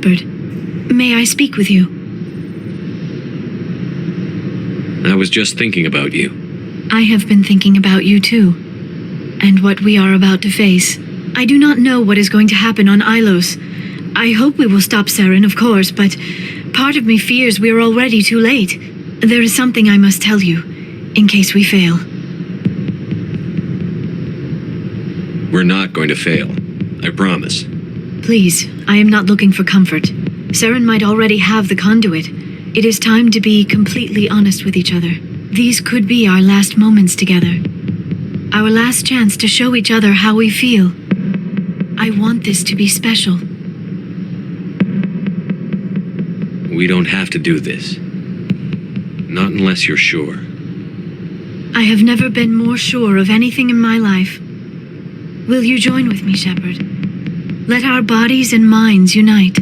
Shepard. May I speak with you? I was just thinking about you. I have been thinking about you too, and what we are about to face. I do not know what is going to happen on Ilos. I hope we will stop Saren, of course, but part of me fears we are already too late. There is something I must tell you, in case we fail. We're not going to fail. I promise. Please, I am not looking for comfort. Saren might already have the conduit. It is time to be completely honest with each other. These could be our last moments together. Our last chance to show each other how we feel. I want this to be special. We don't have to do this. Not unless you're sure. I have never been more sure of anything in my life. Will you join with me, Shepard? Let our bodies and minds unite.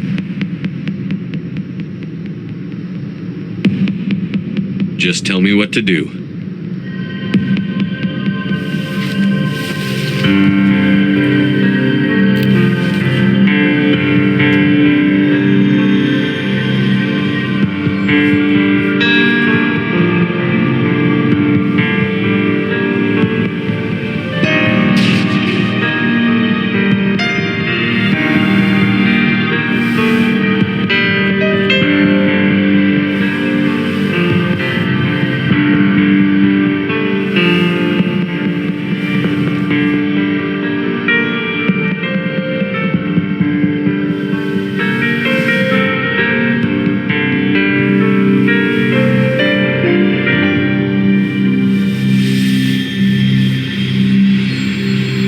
Just tell me what to do.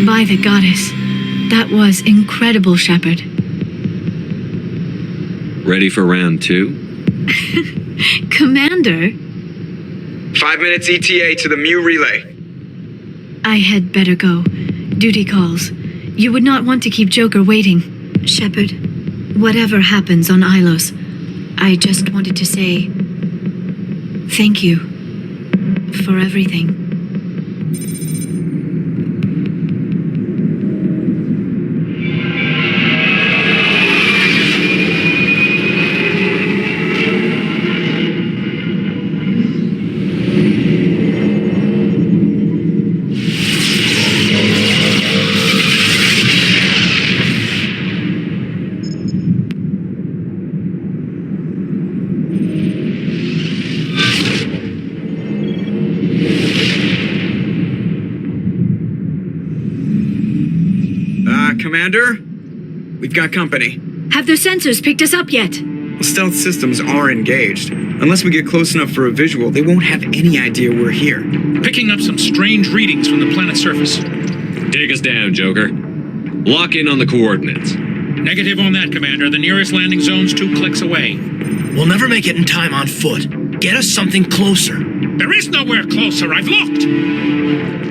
By the goddess. That was incredible, Shepard. Ready for round 2? Commander? 5 minutes ETA to the Mu relay. I had better go. Duty calls. You would not want to keep Joker waiting. Shepard, whatever happens on Ilos, I just wanted to say thank you for everything. Commander? We've got company. Have their sensors picked us up yet? Stealth systems are engaged. Unless we get close enough for a visual, they won't have any idea we're here. Picking up some strange readings from the planet's surface. Take us down, Joker. Lock in on the coordinates. Negative on that, Commander. The nearest landing zone's 2 clicks away. We'll never make it in time on foot. Get us something closer. There is nowhere closer. I've looked.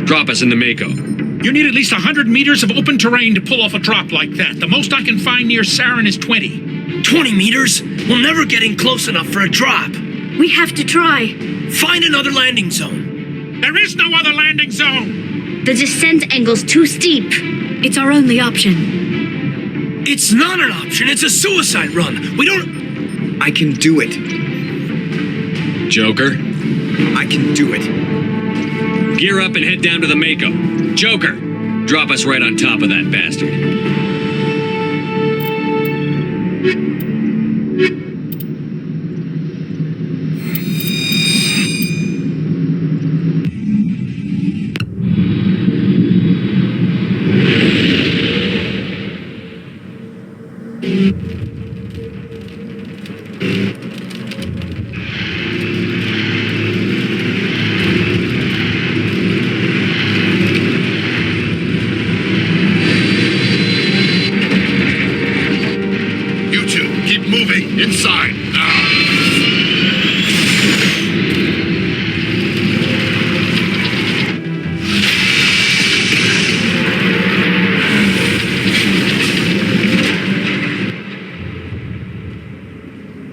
Drop us in the Mako. You need at least 100 meters of open terrain to pull off a drop like that. The most I can find near Saren is 20. 20 meters? We'll never get in close enough for a drop. We have to try. Find another landing zone. There is no other landing zone. The descent angle's too steep. It's our only option. It's not an option. It's a suicide run. We don't... I can do it. Joker, I can do it. gear up and head down to the Mako. Joker, drop us right on top of that bastard. Inside, now!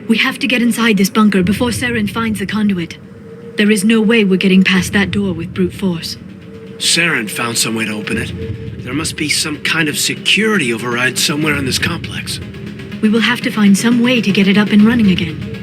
We have to get inside this bunker before Saren finds the conduit. There is no way we're getting past that door with brute force. Saren found some way to open it. There must be some kind of security override somewhere in this complex. We will have to find some way to get it up and running again.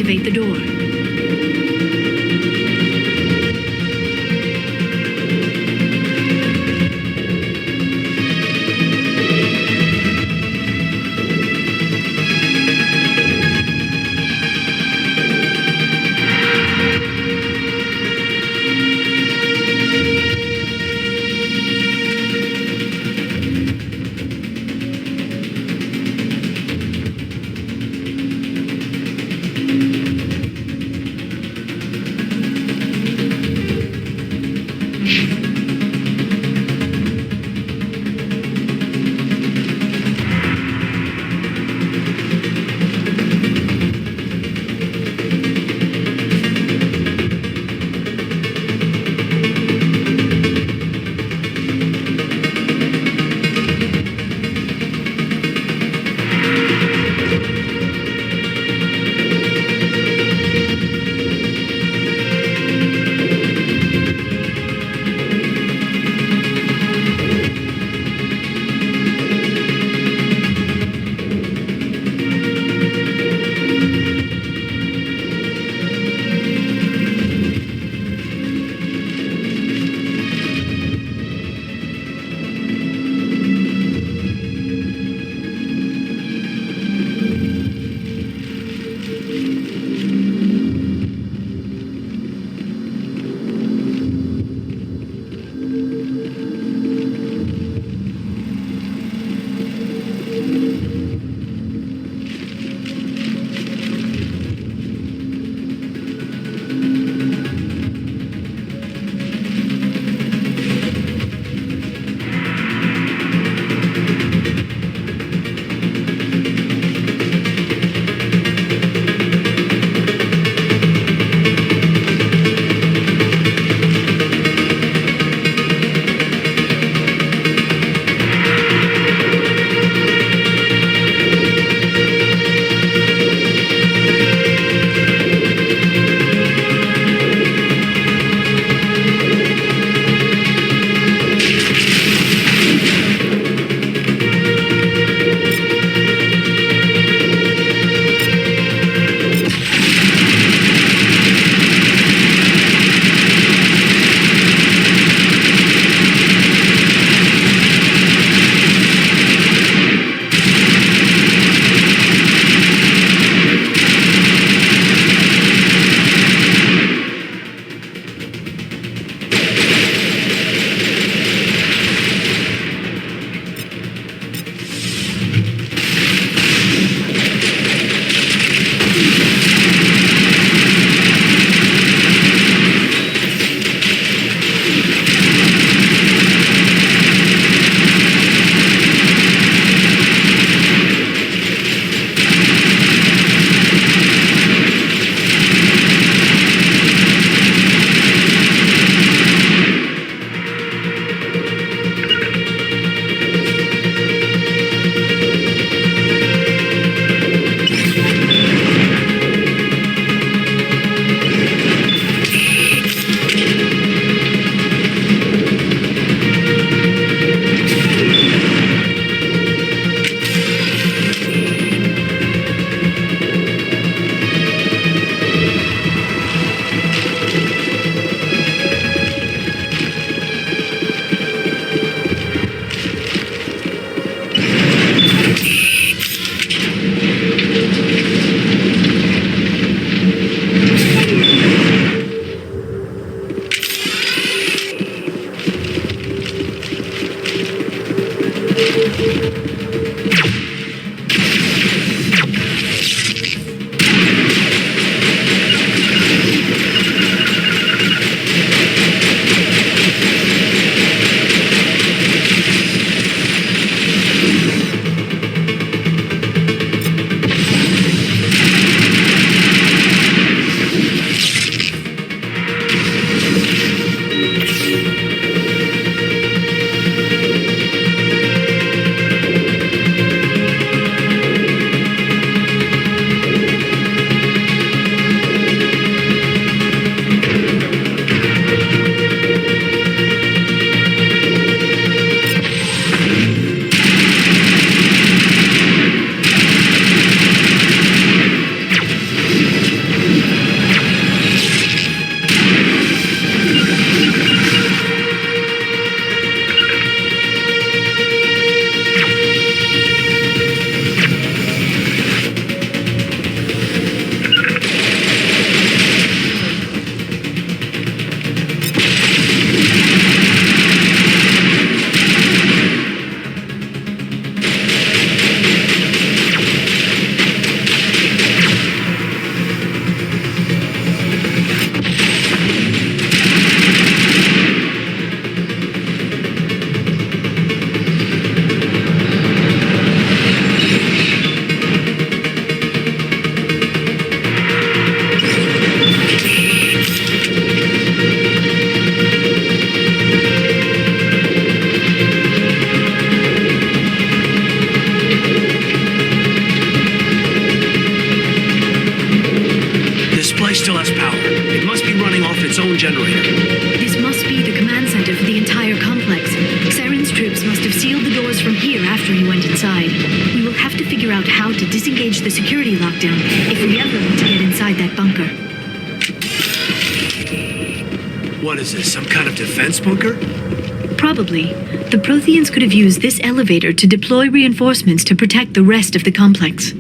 activate the door. his own generator. This must be the command center for the entire complex. Saren's troops must have sealed the doors from here after he went inside. We will have to figure out how to disengage the security lockdown if we ever want to get inside that bunker. What is this, some kind of defense bunker? Probably. The Protheans could have used this elevator to deploy reinforcements to protect the rest of the complex.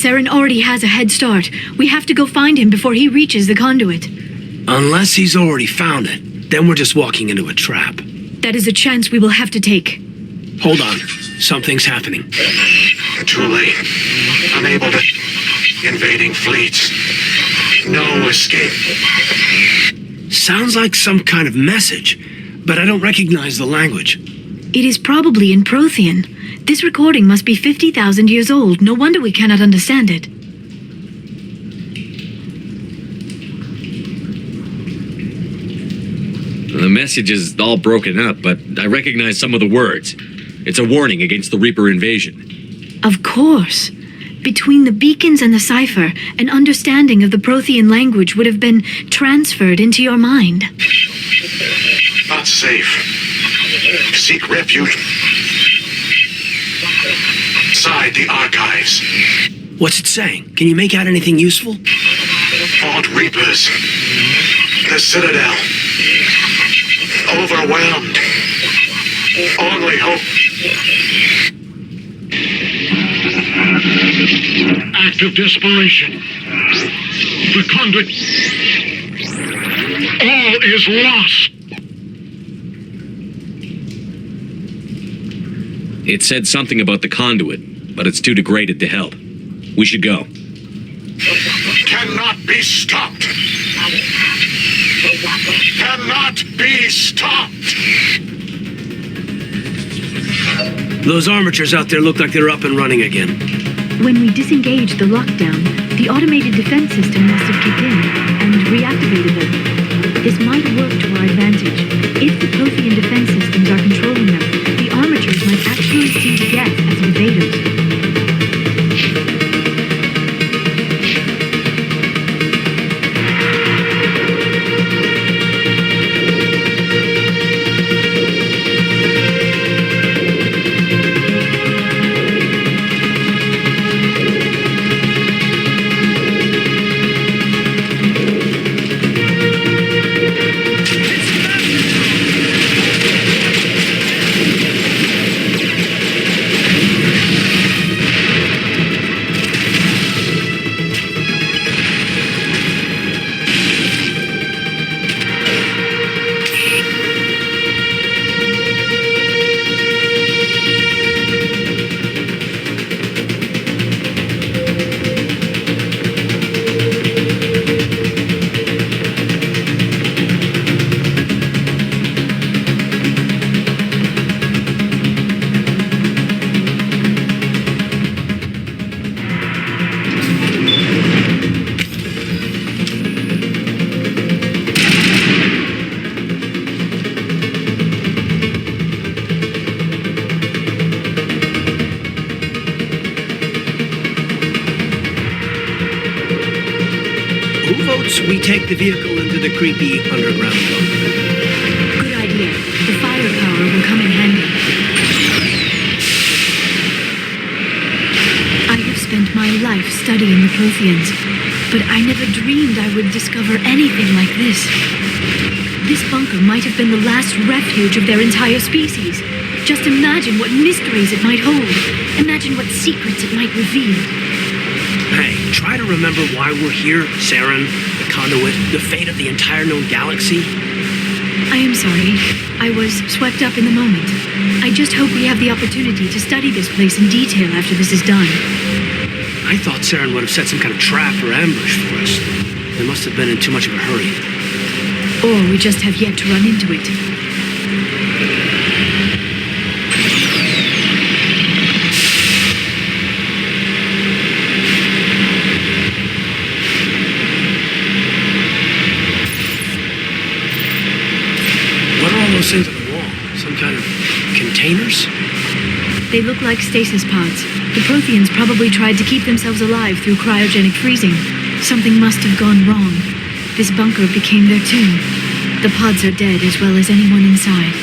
Saren already has a head start. We have to go find him before he reaches the conduit. Unless he's already found it, then we're just walking into a trap. That is a chance we will have to take. Hold on. Something's happening. Too late. Unable to... Invading fleets. No escape. Sounds like some kind of message, but I don't recognize the language. It is probably in Prothean. This recording must be 50,000 years old. No wonder we cannot understand it. The message is all broken up, but I recognize some of the words. It's a warning against the Reaper invasion. Of course. Between the beacons and the cipher, an understanding of the Prothean language would have been transferred into your mind. Not safe. Seek refuge inside the archives. What's it saying? Can you make out anything useful? Fought Reapers. The Citadel. Overwhelmed. Only hope. Act of desperation. The conduit. All is lost. It said something about the conduit, but it's too degraded to help. We should go. Cannot be stopped. Cannot be stopped. Those armatures out there look like they're up and running again. When we disengaged the lockdown, the automated defense system must have kicked in and reactivated them. This might work to our advantage. If the Prothean defense systems are controlling them, the armatures might actually see death as invaders. suppose we take the vehicle into the creepy underground bunker? Good idea. The firepower will come in handy. I have spent my life studying the Protheans, but I never dreamed I would discover anything like this. This bunker might have been the last refuge of their entire species. Just imagine what mysteries it might hold. Imagine what secrets it might reveal. Hey, try to remember why we're here, Saren, the conduit, the fate of the entire known galaxy. I am sorry. I was swept up in the moment. I just hope we have the opportunity to study this place in detail after this is done. I thought Saren would have set some kind of trap or ambush for us. They must have been in too much of a hurry. Or we just have yet to run into it. What are all those things on the wall? Some kind of containers? They look like stasis pods. The Protheans probably tried to keep themselves alive through cryogenic freezing. Something must have gone wrong. This bunker became their tomb. The pods are dead as well as anyone inside.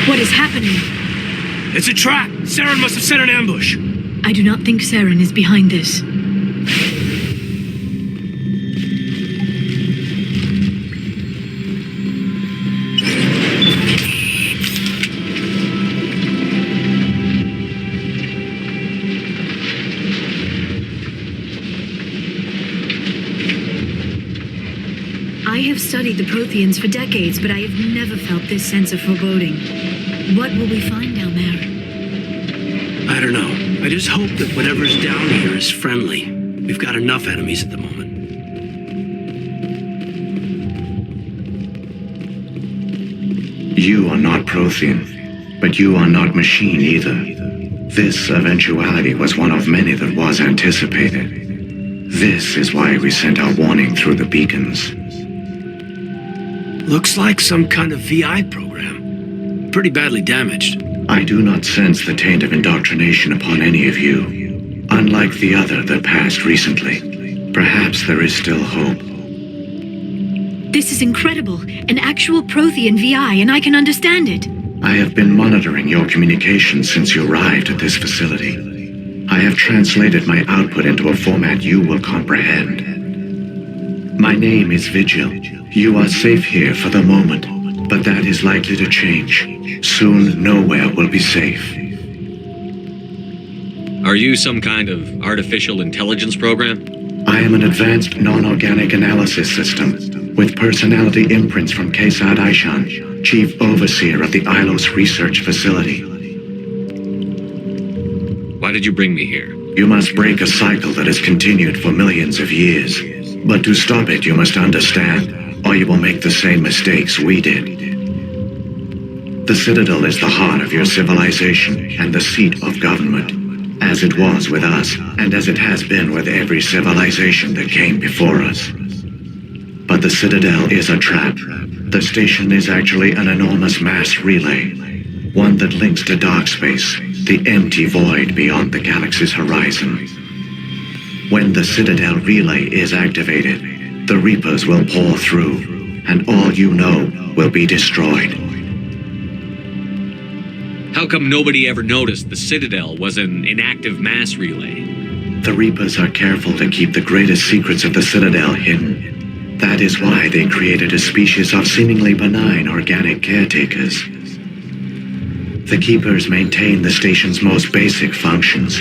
What is happening? It's a trap! Saren must have set an ambush! I do not think Saren is behind this. I have studied the Protheans for decades, but I have never felt this sense of foreboding. What will we find down there? I don't know. I just hope that whatever's down here is friendly. We've got enough enemies at the moment. You are not Prothean, but you are not machine either. This eventuality was one of many that was anticipated. This is why we sent our warning through the beacons. Looks like some kind of VI program. Pretty badly damaged. I do not sense the taint of indoctrination upon any of you. Unlike the other that passed recently, perhaps there is still hope. This is incredible. An actual Prothean VI, and I can understand it. I have been monitoring your communications since you arrived at this facility. I have translated my output into a format you will comprehend. My name is Vigil. You are safe here for the moment, but that is likely to change. Soon, nowhere will be safe. Are you some kind of artificial intelligence program? I am an advanced non-organic analysis system with personality imprints from Kesad Aishan, Chief Overseer of the Ilos Research Facility. Why did you bring me here? You must break a cycle that has continued for millions of years. But to stop it, you must understand, or you will make the same mistakes we did. The Citadel is the heart of your civilization and the seat of government, as it was with us, and as it has been with every civilization that came before us. But the Citadel is a trap. The station is actually an enormous mass relay, one that links to dark space, the empty void beyond the galaxy's horizon. When the Citadel relay is activated, the Reapers will pour through, and all you know will be destroyed. How come nobody ever noticed the Citadel was an inactive mass relay? The Reapers are careful to keep the greatest secrets of the Citadel hidden. That is why they created a species of seemingly benign organic caretakers. The Keepers maintain the station's most basic functions.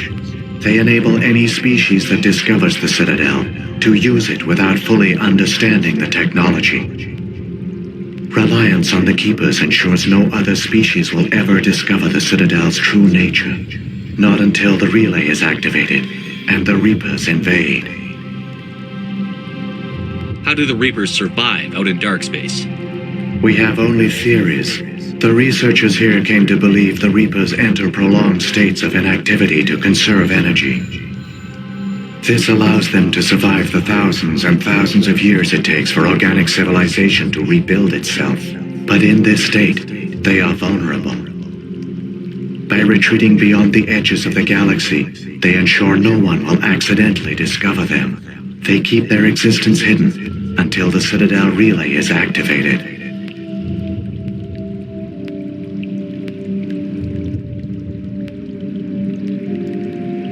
They enable any species that discovers the Citadel to use it without fully understanding the technology. Reliance on the Keepers ensures no other species will ever discover the Citadel's true nature, not until the relay is activated and the Reapers invade. How do the Reapers survive out in dark space? We have only theories. The researchers here came to believe the Reapers enter prolonged states of inactivity to conserve energy. This allows them to survive the thousands and thousands of years it takes for organic civilization to rebuild itself. But in this state, they are vulnerable. By retreating beyond the edges of the galaxy, they ensure no one will accidentally discover them. They keep their existence hidden until the Citadel relay is activated.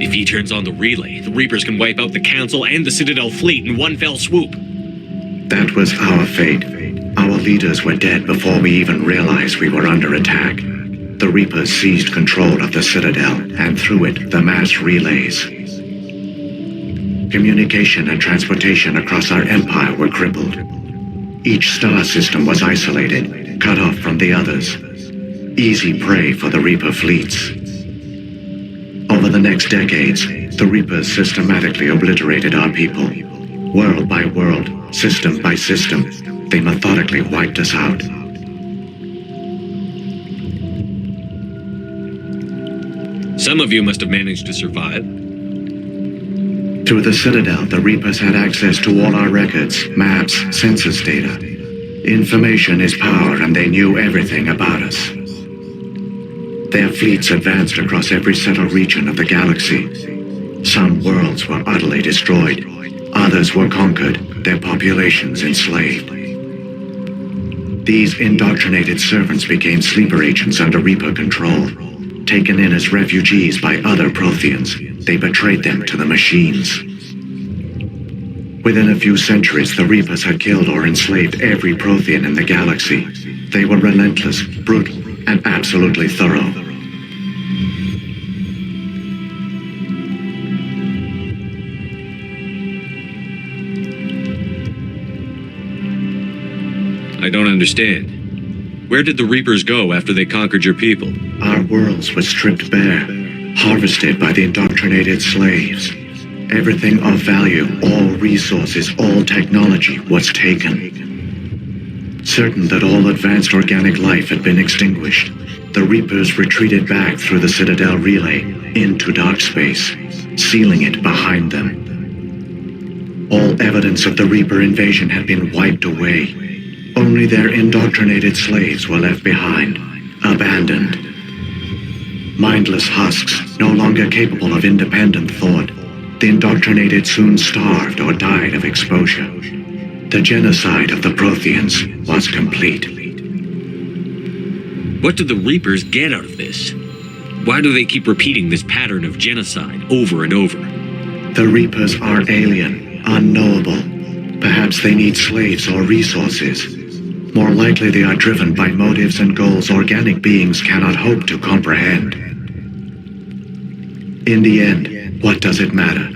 If he turns on the relay, the Reapers can wipe out the Council and the Citadel fleet in one fell swoop. That was our fate. Our leaders were dead before we even realized we were under attack. The Reapers seized control of the Citadel, and through it, the mass relays. Communication and transportation across our empire were crippled. Each star system was isolated, cut off from the others. Easy prey for the Reaper fleets. Over the next decades, the Reapers systematically obliterated our people. World by world, system by system, they methodically wiped us out. Some of you must have managed to survive. Through the Citadel, the Reapers had access to all our records, maps, census data. Information is power, and they knew everything about us. Their fleets advanced across every settled region of the galaxy. Some worlds were utterly destroyed. Others were conquered, their populations enslaved. These indoctrinated servants became sleeper agents under Reaper control. Taken in as refugees by other Protheans, they betrayed them to the machines. Within a few centuries, the Reapers had killed or enslaved every Prothean in the galaxy. They were relentless, brutal, and absolutely thorough. I don't understand. Where did the Reapers go after they conquered your people? Our worlds were stripped bare, harvested by the indoctrinated slaves. Everything of value, all resources, all technology was taken. Certain that all advanced organic life had been extinguished, the Reapers retreated back through the Citadel relay into dark space, sealing it behind them. All evidence of the Reaper invasion had been wiped away. Only their indoctrinated slaves were left behind, abandoned. Mindless husks, no longer capable of independent thought, the indoctrinated soon starved or died of exposure. The genocide of the Protheans was complete. What do the Reapers get out of this? Why do they keep repeating this pattern of genocide over and over? The Reapers are alien, unknowable. Perhaps they need slaves or resources. More likely they are driven by motives and goals organic beings cannot hope to comprehend. In the end, what does it matter?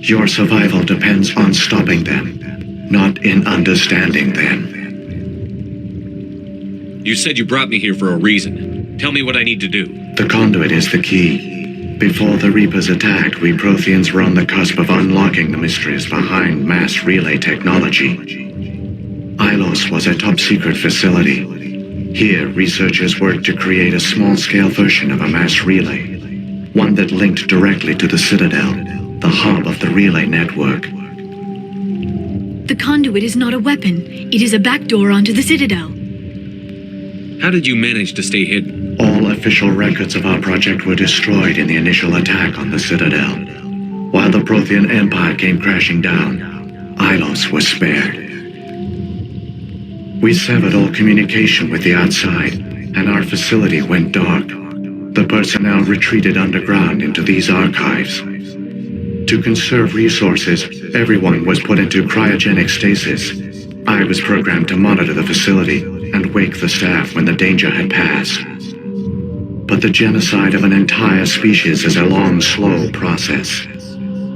Your survival depends on stopping them, not in understanding them. You said you brought me here for a reason. Tell me what I need to do. The conduit is the key. Before the Reapers attacked, we Protheans were on the cusp of unlocking the mysteries behind mass relay technology. Ilos was a top-secret facility. Here, researchers worked to create a small-scale version of a mass relay, one that linked directly to the Citadel, the hub of the relay network. The conduit is not a weapon. It is a backdoor onto the Citadel. How did you manage to stay hidden? All official records of our project were destroyed in the initial attack on the Citadel. While the Prothean Empire came crashing down, Ilos was spared. We severed all communication with the outside, and our facility went dark. The personnel retreated underground into these archives. To conserve resources, everyone was put into cryogenic stasis. I was programmed to monitor the facility and wake the staff when the danger had passed. but the genocide of an entire species is a long, slow process.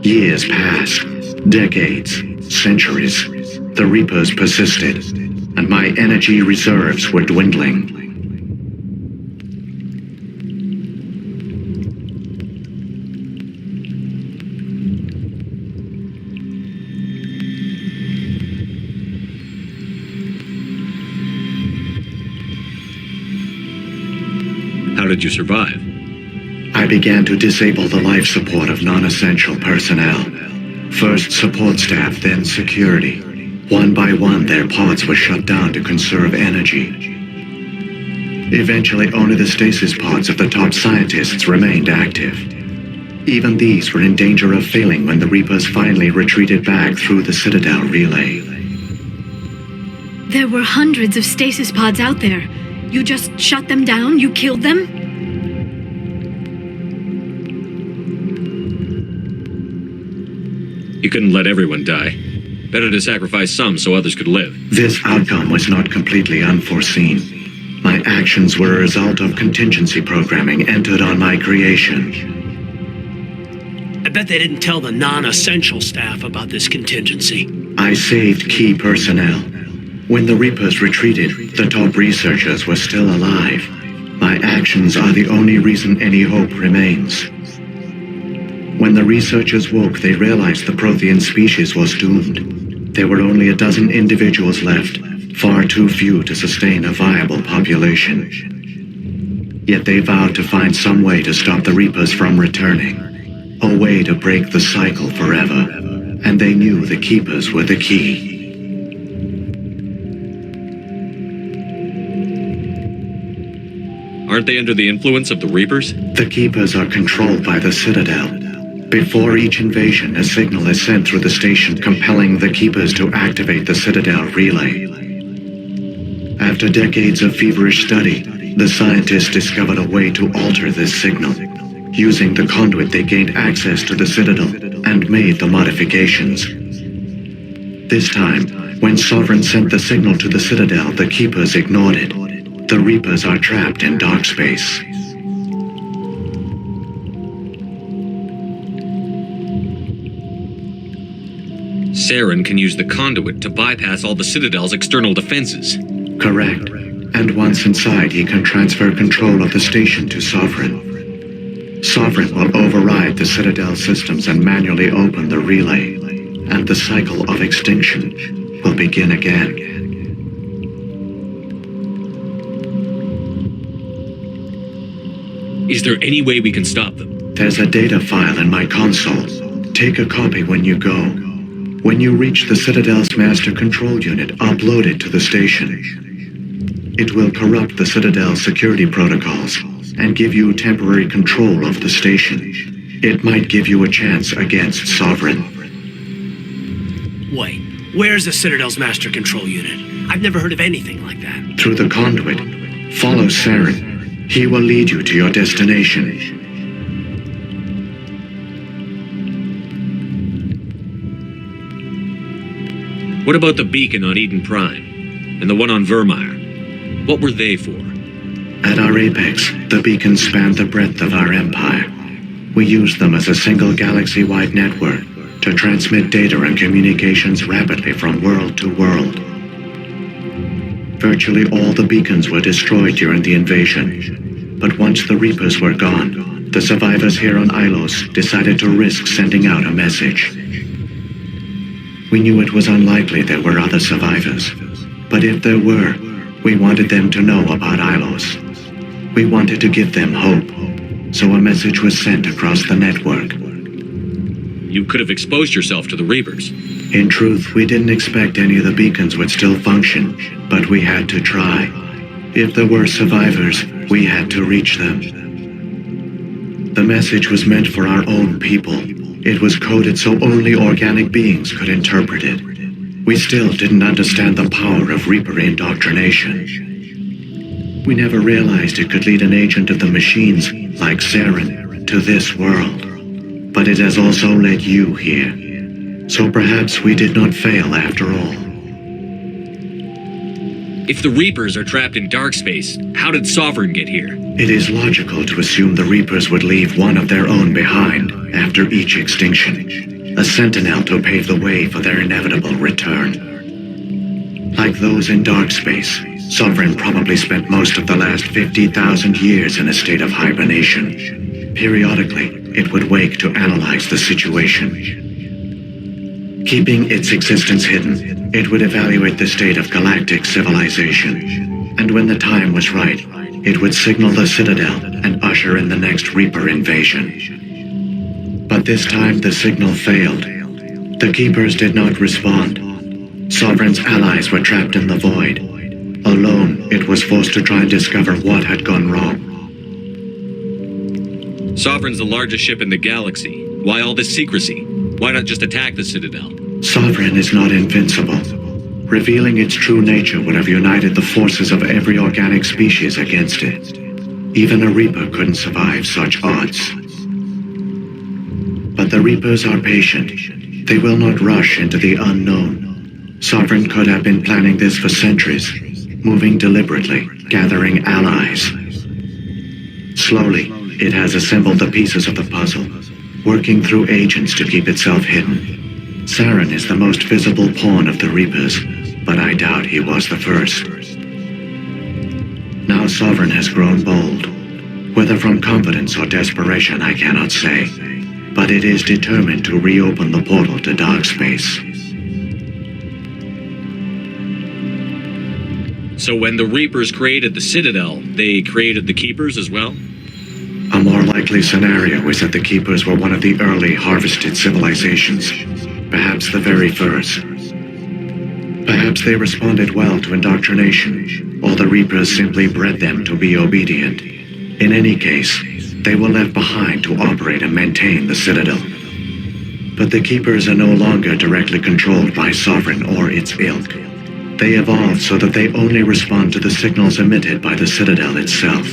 Years passed, decades, centuries. The Reapers persisted, and my energy reserves were dwindling. How did you survive? I began to disable the life support of non-essential personnel. First support staff, then security. One by one, their pods were shut down to conserve energy. Eventually, only the stasis pods of the top scientists remained active. Even these were in danger of failing when the Reapers finally retreated back through the Citadel relay. There were hundreds of stasis pods out there. You just shut them down? You killed them? You couldn't let everyone die. Better to sacrifice some so others could live. This outcome was not completely unforeseen. My actions were a result of contingency programming entered on my creation. I bet they didn't tell the non-essential staff about this contingency. I saved key personnel. When the Reapers retreated, the top researchers were still alive. My actions are the only reason any hope remains. When the researchers woke, they realized the Prothean species was doomed. There were only a dozen individuals left, far too few to sustain a viable population. Yet they vowed to find some way to stop the Reapers from returning. A way to break the cycle forever. And they knew the Keepers were the key. Aren't they under the influence of the Reapers? The Keepers are controlled by the Citadel. Before each invasion, a signal is sent through the station compelling the Keepers to activate the Citadel relay. After decades of feverish study, the scientists discovered a way to alter this signal. Using the conduit, they gained access to the Citadel and made the modifications. This time, when Sovereign sent the signal to the Citadel, the Keepers ignored it. The Reapers are trapped in dark space. Saren can use the conduit to bypass all the Citadel's external defenses. Correct. And once inside, he can transfer control of the station to Sovereign. Sovereign will override the Citadel systems and manually open the relay. And the cycle of extinction will begin again. Is there any way we can stop them? There's a data file in my console. Take a copy when you go. When you reach the Citadel's master control unit, upload it to the station. It will corrupt the Citadel's security protocols and give you temporary control of the station. It might give you a chance against Sovereign. Wait, where's the Citadel's master control unit? I've never heard of anything like that. Through the conduit, follow Saren. He will lead you to your destination. What about the beacon on Eden Prime? And the one on Vermeer? What were they for? At our apex, the beacons spanned the breadth of our empire. We used them as a single galaxy-wide network to transmit data and communications rapidly from world to world. Virtually all the beacons were destroyed during the invasion. But once the Reapers were gone, the survivors here on Ilos decided to risk sending out a message. We knew it was unlikely there were other survivors. But if there were, we wanted them to know about Ilos. We wanted to give them hope. So a message was sent across the network. You could have exposed yourself to the Reapers. In truth, we didn't expect any of the beacons would still function, but we had to try. If there were survivors, we had to reach them. The message was meant for our own people. It was coded so only organic beings could interpret it. We still didn't understand the power of Reaper indoctrination. We never realized it could lead an agent of the machines, like Saren, to this world. But it has also led you here. So perhaps we did not fail after all. If the Reapers are trapped in dark space, how did Sovereign get here? It is logical to assume the Reapers would leave one of their own behind after each extinction, a sentinel to pave the way for their inevitable return. Like those in dark space, Sovereign probably spent most of the last 50,000 years in a state of hibernation. Periodically, it would wake to analyze the situation. Keeping its existence hidden, it would evaluate the state of galactic civilization. And when the time was right, it would signal the Citadel and usher in the next Reaper invasion. But this time the signal failed. The Keepers did not respond. Sovereign's allies were trapped in the void. Alone, it was forced to try and discover what had gone wrong. Sovereign's the largest ship in the galaxy. Why all this secrecy? Why not just attack the Citadel? Sovereign is not invincible. Revealing its true nature would have united the forces of every organic species against it. Even a Reaper couldn't survive such odds. But the Reapers are patient. They will not rush into the unknown. Sovereign could have been planning this for centuries, moving deliberately, gathering allies. Slowly, it has assembled the pieces of the puzzle, working through agents to keep itself hidden. Saren is the most visible pawn of the Reapers, but I doubt he was the first. Now Sovereign has grown bold. Whether from confidence or desperation, I cannot say, but it is determined to reopen the portal to dark space. So when the Reapers created the Citadel, they created the Keepers as well? A more likely scenario is that the Keepers were one of the early harvested civilizations, perhaps the very first. Perhaps they responded well to indoctrination, or the Reapers simply bred them to be obedient. In any case, they were left behind to operate and maintain the Citadel. But the Keepers are no longer directly controlled by Sovereign or its ilk. They evolved so that they only respond to the signals emitted by the Citadel itself.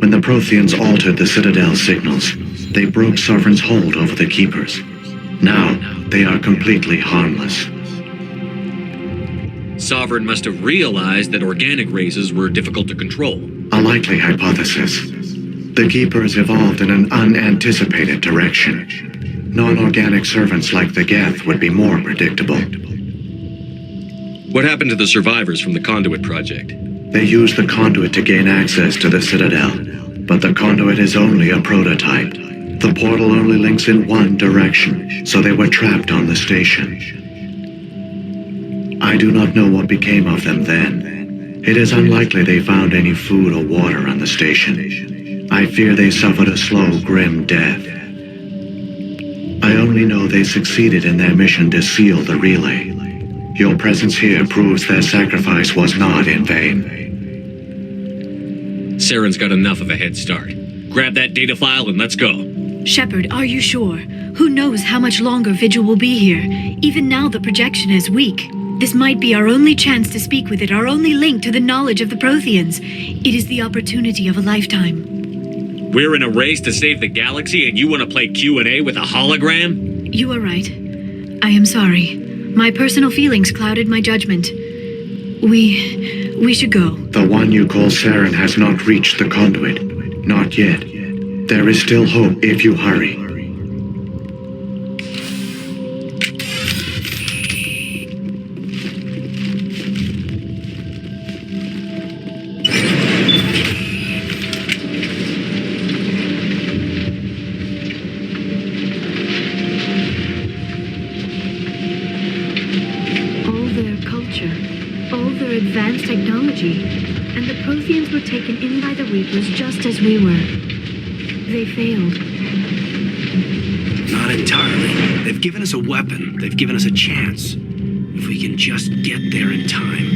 When the Protheans altered the Citadel's signals, they broke Sovereign's hold over the Keepers. Now, they are completely harmless. Sovereign must have realized that organic races were difficult to control. A likely hypothesis. The Keepers evolved in an unanticipated direction. Non-organic servants like the Geth would be more predictable. What happened to the survivors from the Conduit project? They used the conduit to gain access to the Citadel, but the conduit is only a prototype. The portal only links in one direction, so they were trapped on the station. I do not know what became of them then. It is unlikely they found any food or water on the station. I fear they suffered a slow, grim death. I only know they succeeded in their mission to seal the relay. Your presence here proves their sacrifice was not in vain. Saren's got enough of a head start. Grab that data file and let's go. Shepard, are you sure? Who knows how much longer Vigil will be here? Even now the projection is weak. This might be our only chance to speak with it, our only link to the knowledge of the Protheans. It is the opportunity of a lifetime. We're in a race to save the galaxy and you want to play Q&A with a hologram? You are right. I am sorry. My personal feelings clouded my judgment. We should go. The one you call Saren has not reached the conduit. Not yet. There is still hope if you hurry. Advanced technology, and the Protheans were taken in by the Reapers just as we were. They failed. Not entirely. They've given us a weapon. They've given us a chance. If we can just get there in time.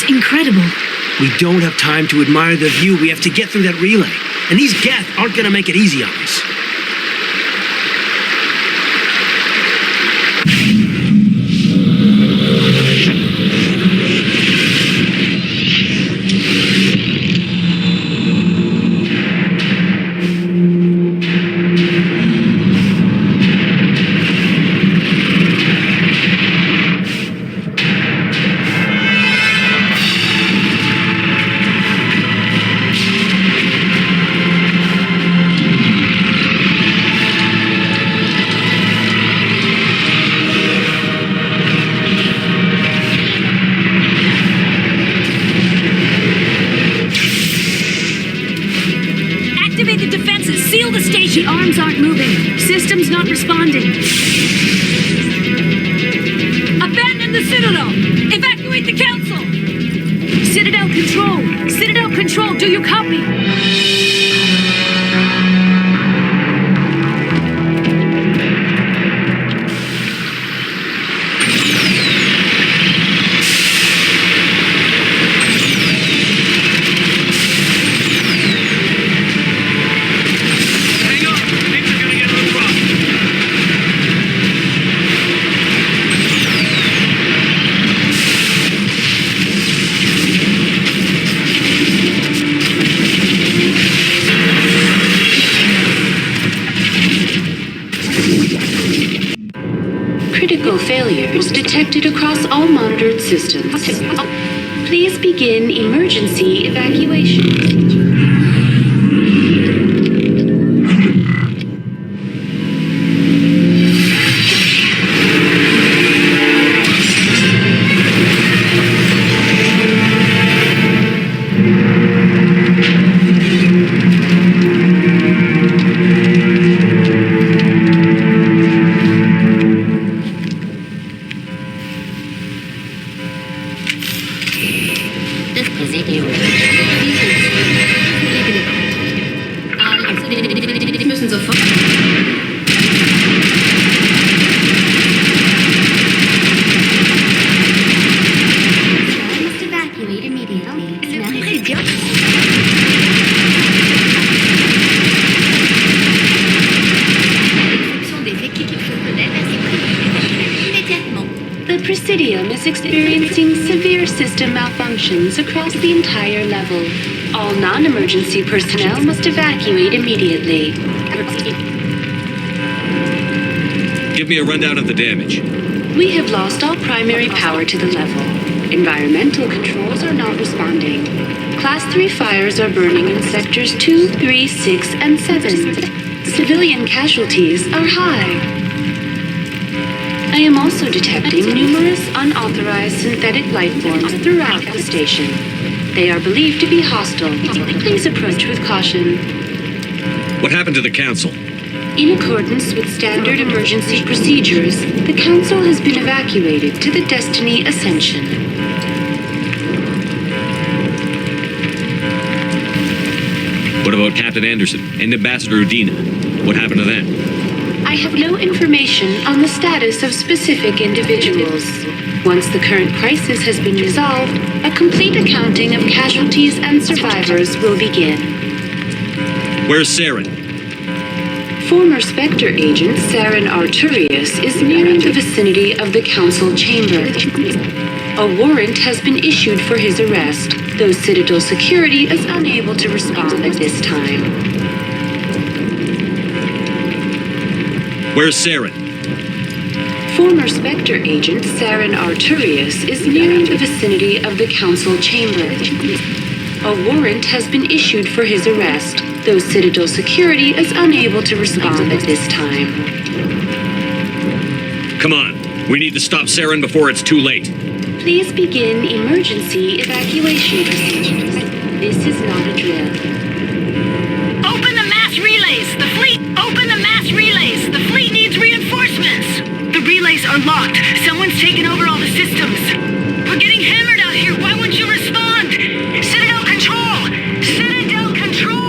incredible. We don't have time to admire the view. We have to get through that relay. And these Geth aren't gonna make it easy on us. The arms aren't moving. Systems not responding. Abandon the Citadel! Evacuate the Council! Citadel Control! Citadel Control, do you copy? Critical failures detected across all monitored systems. Please begin emergency evacuation. Experiencing severe system malfunctions across the entire level. All non-emergency personnel must evacuate immediately. Give me a rundown of the damage. We have lost all primary power to the level. Environmental controls are not responding. Class 3 fires are burning in sectors 2, 3, 6, and 7. Civilian casualties are high. I am also detecting numerous unauthorized synthetic life forms throughout the station. They are believed to be hostile. Please approach with caution. What happened to the Council? In accordance with standard emergency procedures, the Council has been evacuated to the Destiny Ascension. What about Captain Anderson and Ambassador Udina? What happened to them? I have no information on the status of specific individuals. Once the current crisis has been resolved, a complete accounting of casualties and survivors will begin. Where's Saren? Former Spectre agent Saren Arturius is nearing the vicinity of the Council chamber. A warrant has been issued for his arrest, though Citadel security is unable to respond at this time. Where's Saren? Former Spectre agent Saren Arturius is nearing the vicinity of the Council chamber. A warrant has been issued for his arrest, though Citadel security is unable to respond at this time. Come on, we need to stop Saren before it's too late. Please begin emergency evacuation procedures. This is not a drill. Open the mass relays! The fleet! Open the mass relays! The fleet needs reinforcements! The relays are locked. Someone's taken over all the systems. We're getting hammered out here! Why won't you respond? Citadel Control! Citadel Control!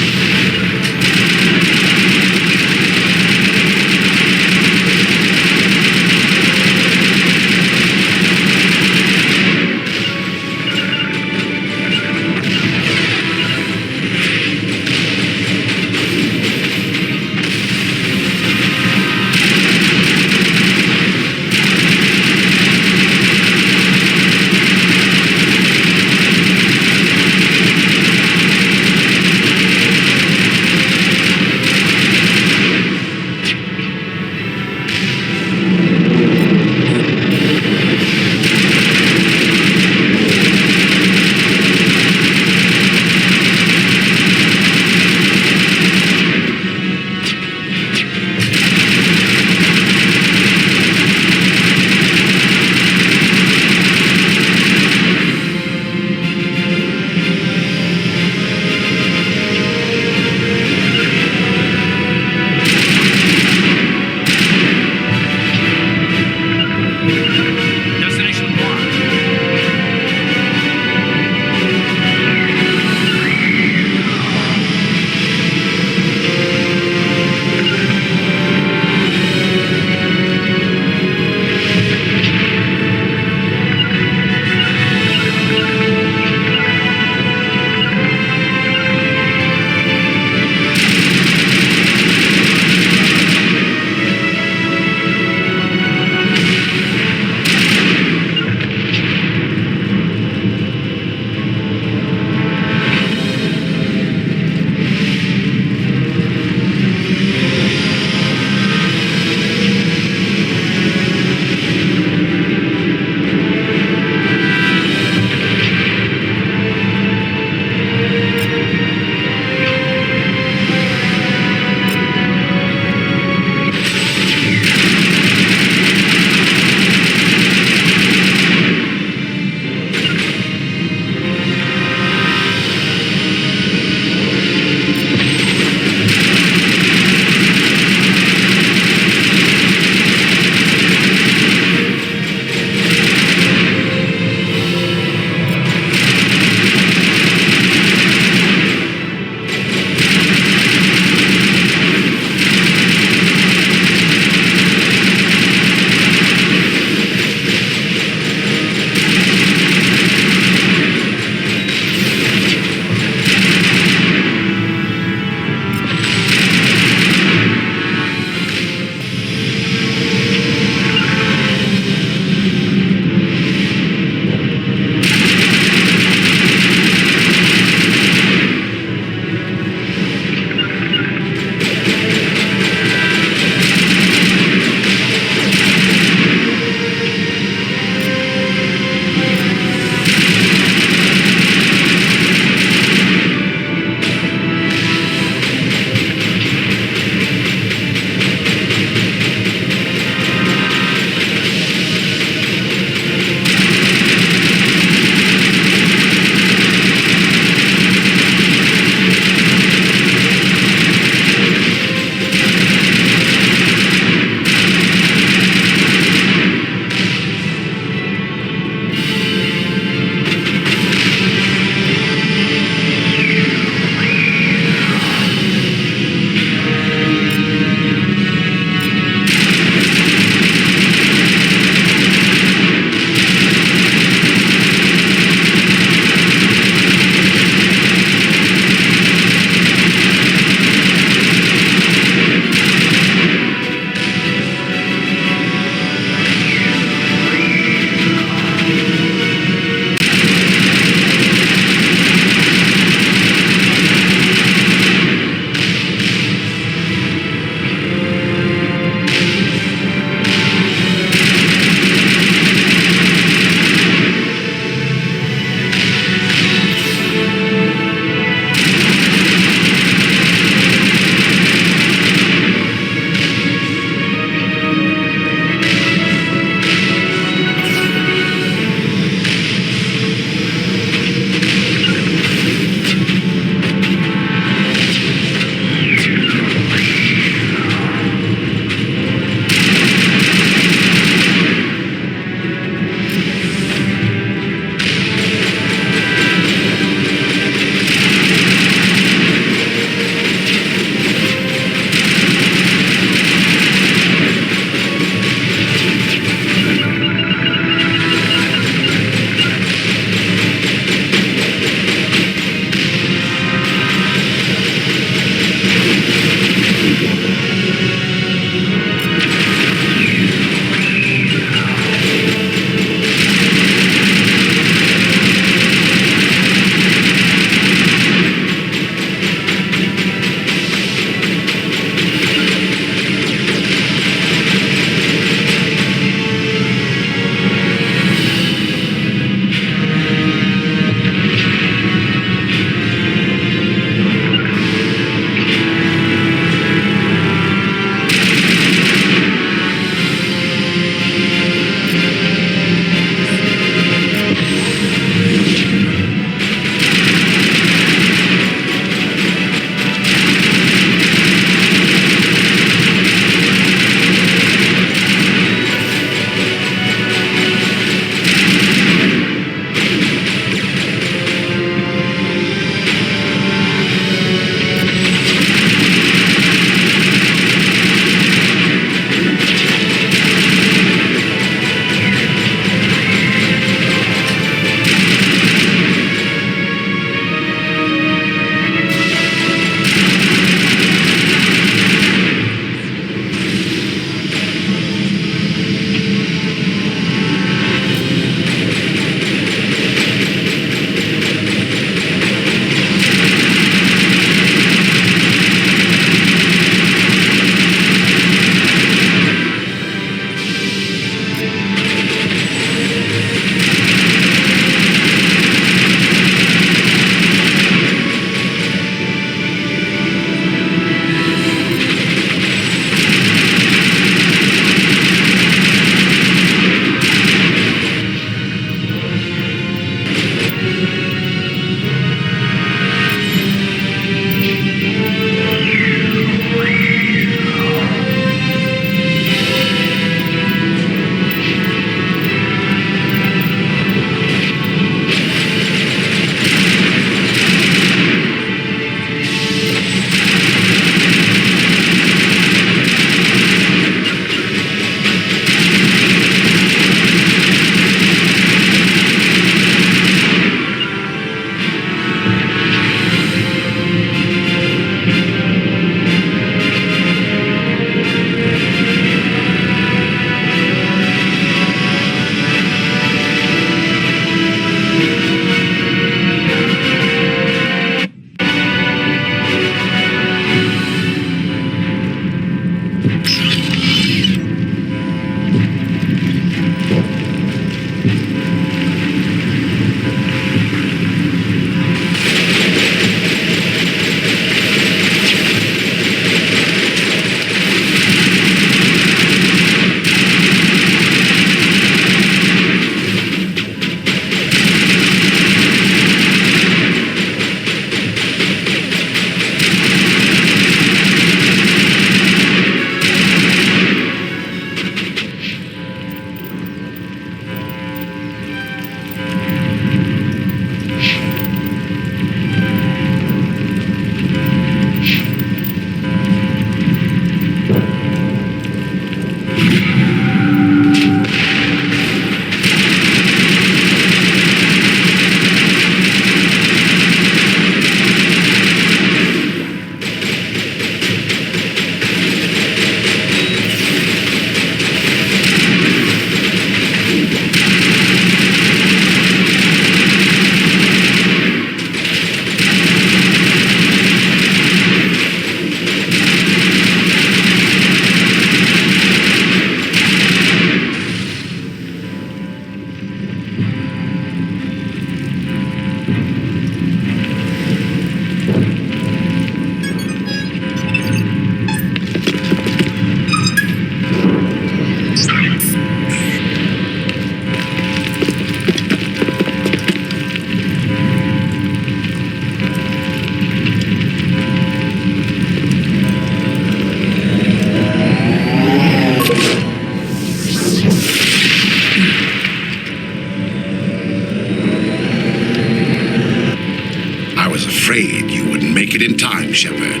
afraid you wouldn't make it in time, Shepard.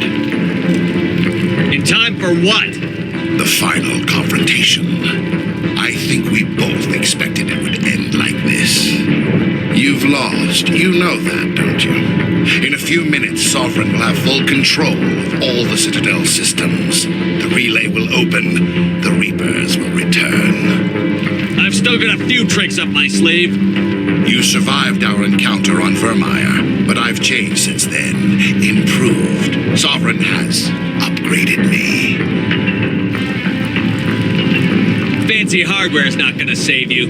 In time for what? The final confrontation. I think we both expected it would end like this. You've lost. You know that, don't you? In a few minutes, Sovereign will have full control of all the Citadel systems. The relay will open. The Reapers will return. I've still got a few tricks up my sleeve. You survived our encounter on Vermeer, but I've changed since then. Improved. Sovereign has upgraded me. Fancy hardware's not gonna save you.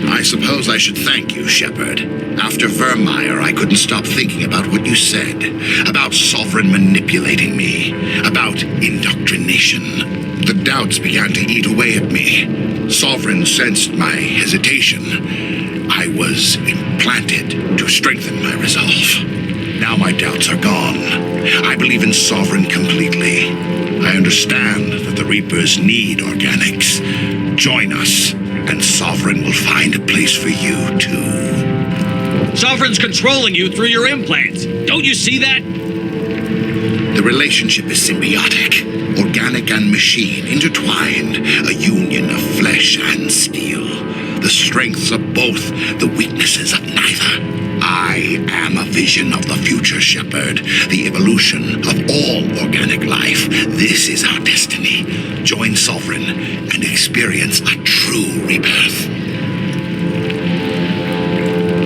I suppose I should thank you, Shepard. After Vermeer, I couldn't stop thinking about what you said. About Sovereign manipulating me. About indoctrination. The doubts began to eat away at me. Sovereign sensed my hesitation. I was implanted to strengthen my resolve. Now my doubts are gone. I believe in Sovereign completely. I understand that the Reapers need organics. Join us, and Sovereign will find a place for you, too. Sovereign's controlling you through your implants. Don't you see that? The relationship is symbiotic. Organic and machine intertwined. A union of flesh and steel. The strengths of both, the weaknesses of neither. I am a vision of the future, Shepard. The evolution of all organic life. This is our destiny. Join Sovereign and experience a true rebirth.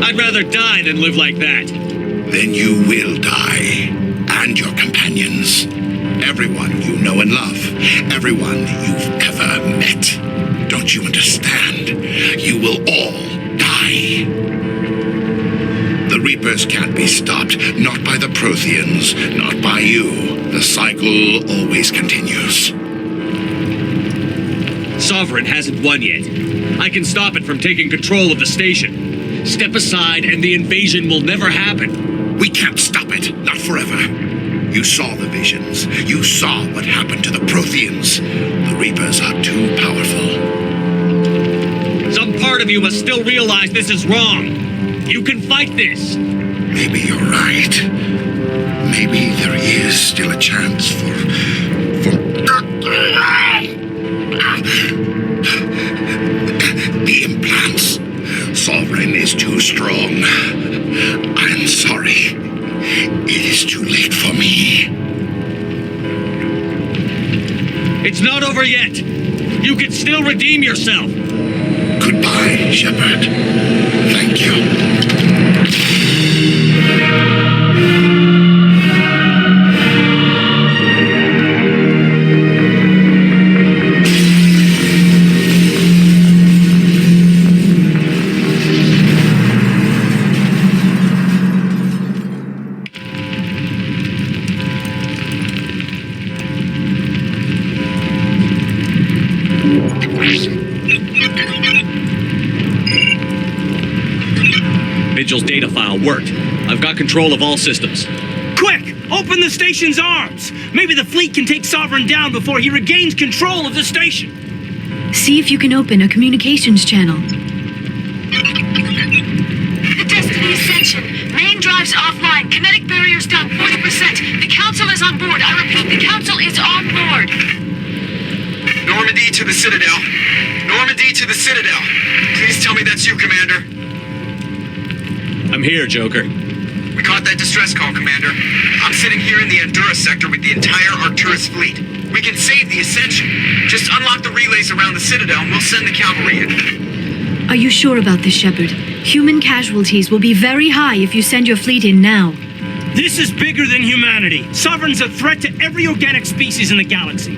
I'd rather die than live like that. Then you will die. And your companions. Everyone you know and love. Everyone you've ever met. Don't you understand? You will all die. The Reapers can't be stopped. Not by the Protheans. Not by you. The cycle always continues. Sovereign hasn't won yet. I can stop it from taking control of the station. Step aside and the invasion will never happen. We can't stop it. Not forever. You saw the visions. You saw what happened to the Protheans. The Reapers are too powerful. Some part of you must still realize this is wrong. You can fight this. Maybe you're right. Maybe there is still a chance for... The implants. Sovereign is too strong. I'm sorry. It is too late for me. It's not over yet. You can still redeem yourself. Goodbye, Shepard. Thank you. Vigil's data file worked. I've got control of all systems. Quick! Open the station's arms! Maybe the fleet can take Sovereign down before he regains control of the station. See if you can open a communications channel. The Destiny Ascension. Main drives offline. Kinetic barriers down 40%. The Council is on board. I repeat, the Council is on board. Normandy to the Citadel. Normandy to the Citadel. Please tell me that's you, Commander. I'm here, Joker. We caught that distress call, Commander. I'm sitting here in the Endura sector with the entire Arcturus fleet. We can save the Ascension. Just unlock the relays around the Citadel and we'll send the cavalry in. Are you sure about this, Shepard? Human casualties will be very high if you send your fleet in now. This is bigger than humanity. Sovereign's a threat to every organic species in the galaxy.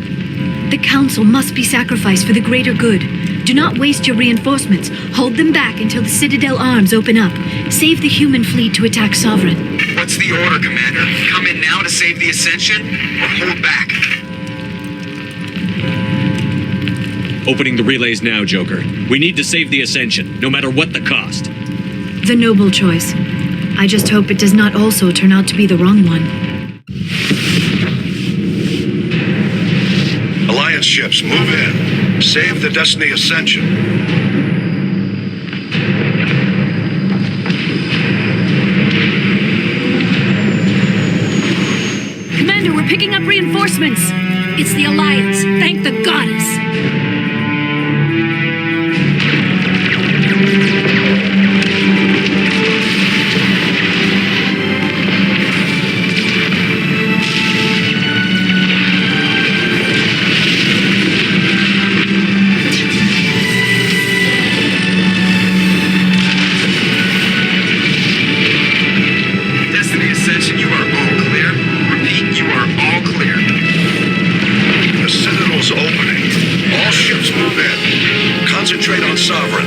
The Council must be sacrificed for the greater good. Do not waste your reinforcements. Hold them back until the Citadel arms open up. Save the human fleet to attack Sovereign. What's the order, Commander? Come in now to save the Ascension, or hold back? Opening the relays now, Joker. We need to save the Ascension, no matter what the cost. The noble choice. I just hope it does not also turn out to be the wrong one. Alliance ships, move in. Save the Destiny Ascension. reinforcements! It's the Alliance! Thank the goddess! Destiny Ascension, you are all clear. Repeat, you are all clear. The Citadel's opening. All ships move in. Concentrate on Sovereign.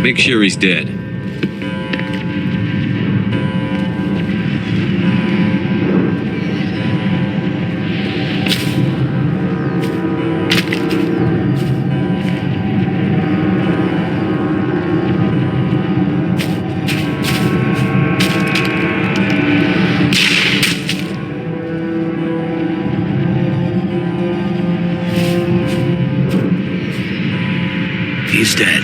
Make sure he's dead. He's dead.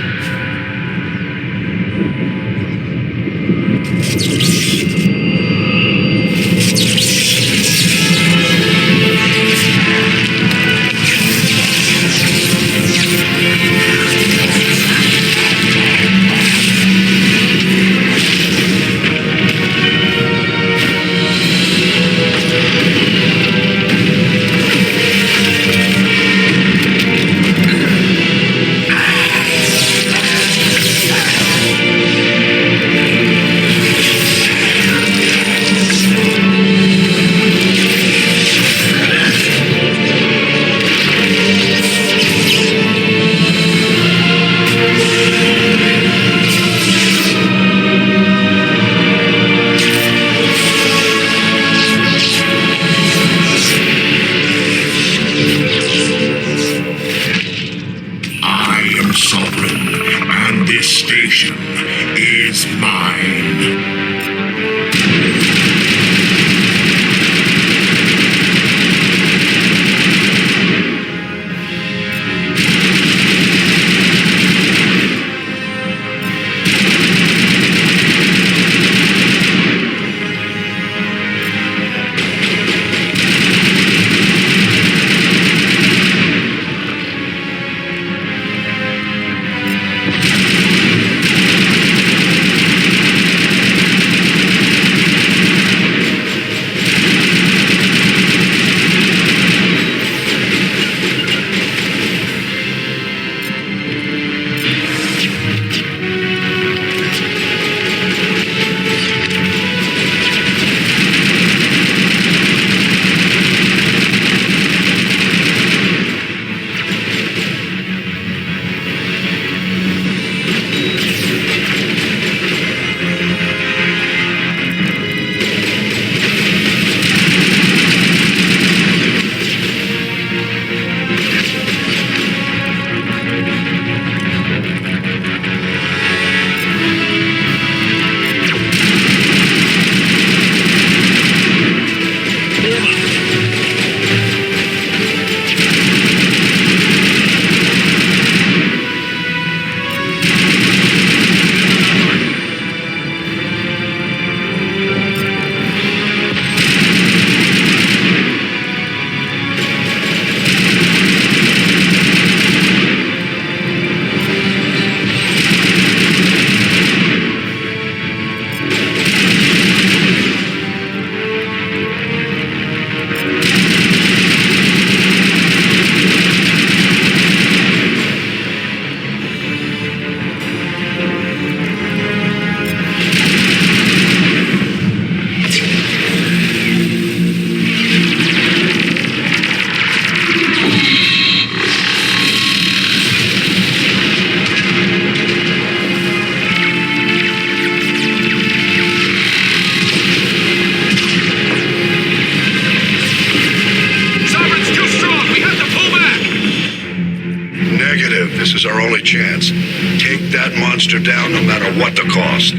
This is our only chance. Take that monster down no matter what the cost.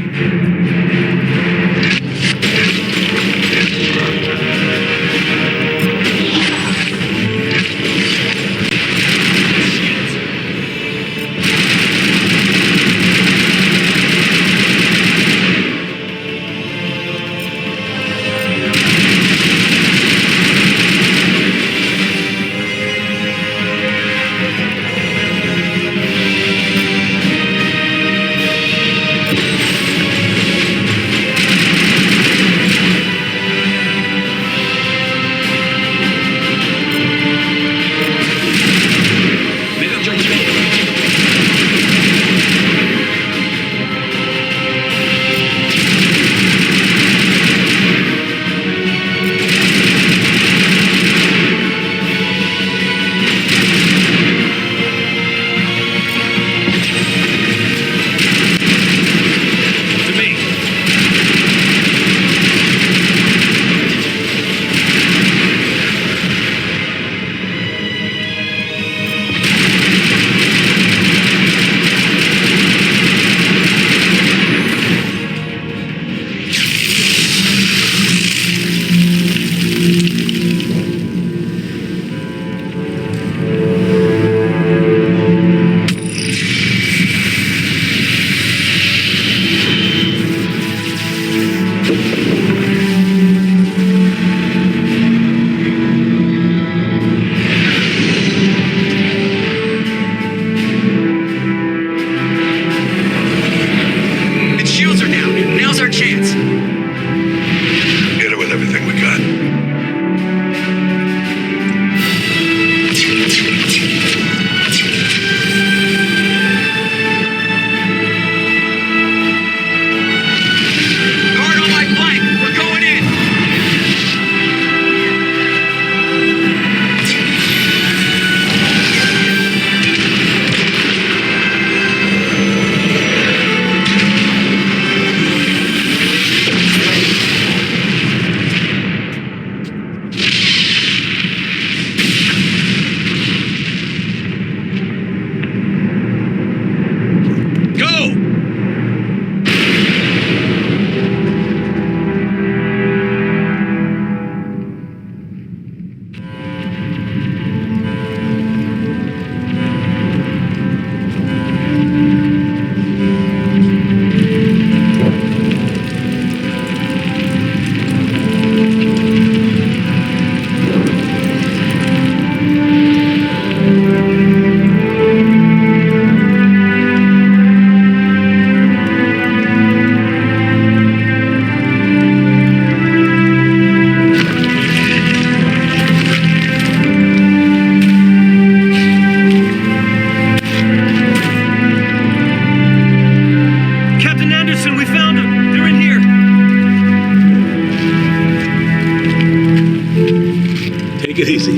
it easy.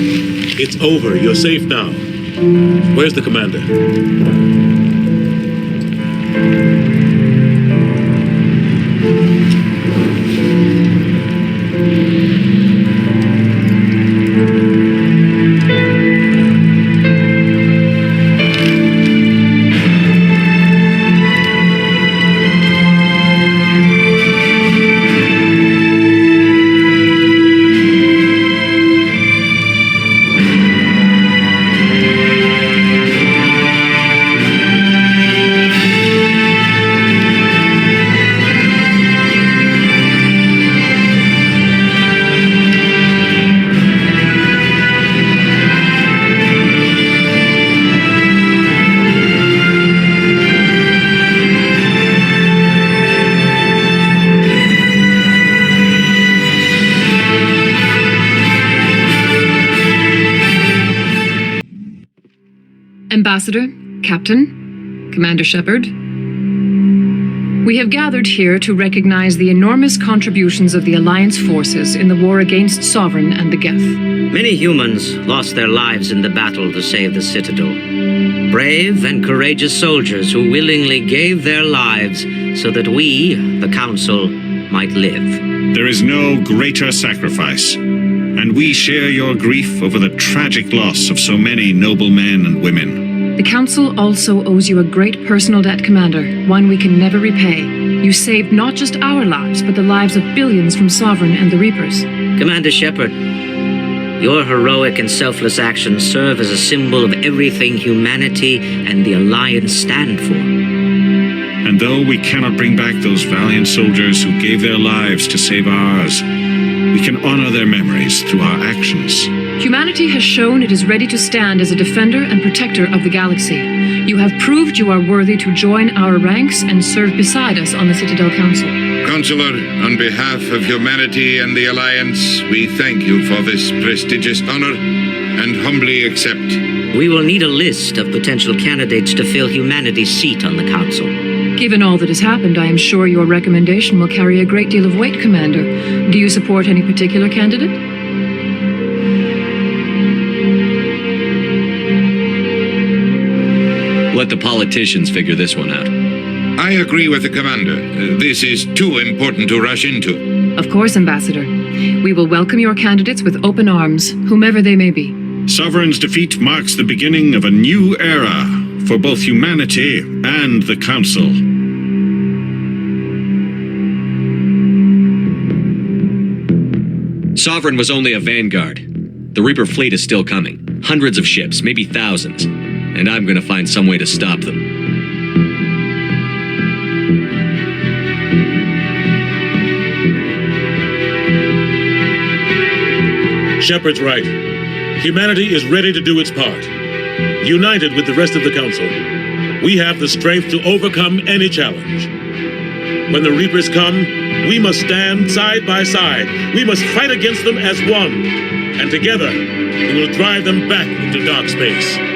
It's over. You're safe now. Where's the commander? Ambassador, Captain, Commander Shepard, we have gathered here to recognize the enormous contributions of the Alliance forces in the war against Sovereign and the Geth. Many humans lost their lives in the battle to save the Citadel. Brave and courageous soldiers who willingly gave their lives so that we, the Council, might live. There is no greater sacrifice, and we share your grief over the tragic loss of so many noble men and women. The Council also owes you a great personal debt, Commander, one we can never repay. You saved not just our lives, but the lives of billions from Sovereign and the Reapers. Commander Shepard, your heroic and selfless actions serve as a symbol of everything humanity and the Alliance stand for. And though we cannot bring back those valiant soldiers who gave their lives to save ours, we can honor their memories through our actions. Humanity has shown it is ready to stand as a defender and protector of the galaxy. You have proved you are worthy to join our ranks and serve beside us on the Citadel Council. Counselor, on behalf of humanity and the Alliance, we thank you for this prestigious honor and humbly accept. We will need a list of potential candidates to fill humanity's seat on the Council. Given all that has happened, I am sure your recommendation will carry a great deal of weight, Commander. Do you support any particular candidate? Let the politicians figure this one out. I agree with the Commander. This is too important to rush into. Of course, Ambassador. We will welcome your candidates with open arms, whomever they may be. Sovereign's defeat marks the beginning of a new era for both humanity and the Council. Sovereign was only a vanguard. The Reaper fleet is still coming. Hundreds of ships, maybe thousands. And I'm gonna find some way to stop them. Shepard's right. Humanity is ready to do its part. United with the rest of the Council, we have the strength to overcome any challenge. When the Reapers come, we must stand side by side. We must fight against them as one. And together, we will drive them back into dark space.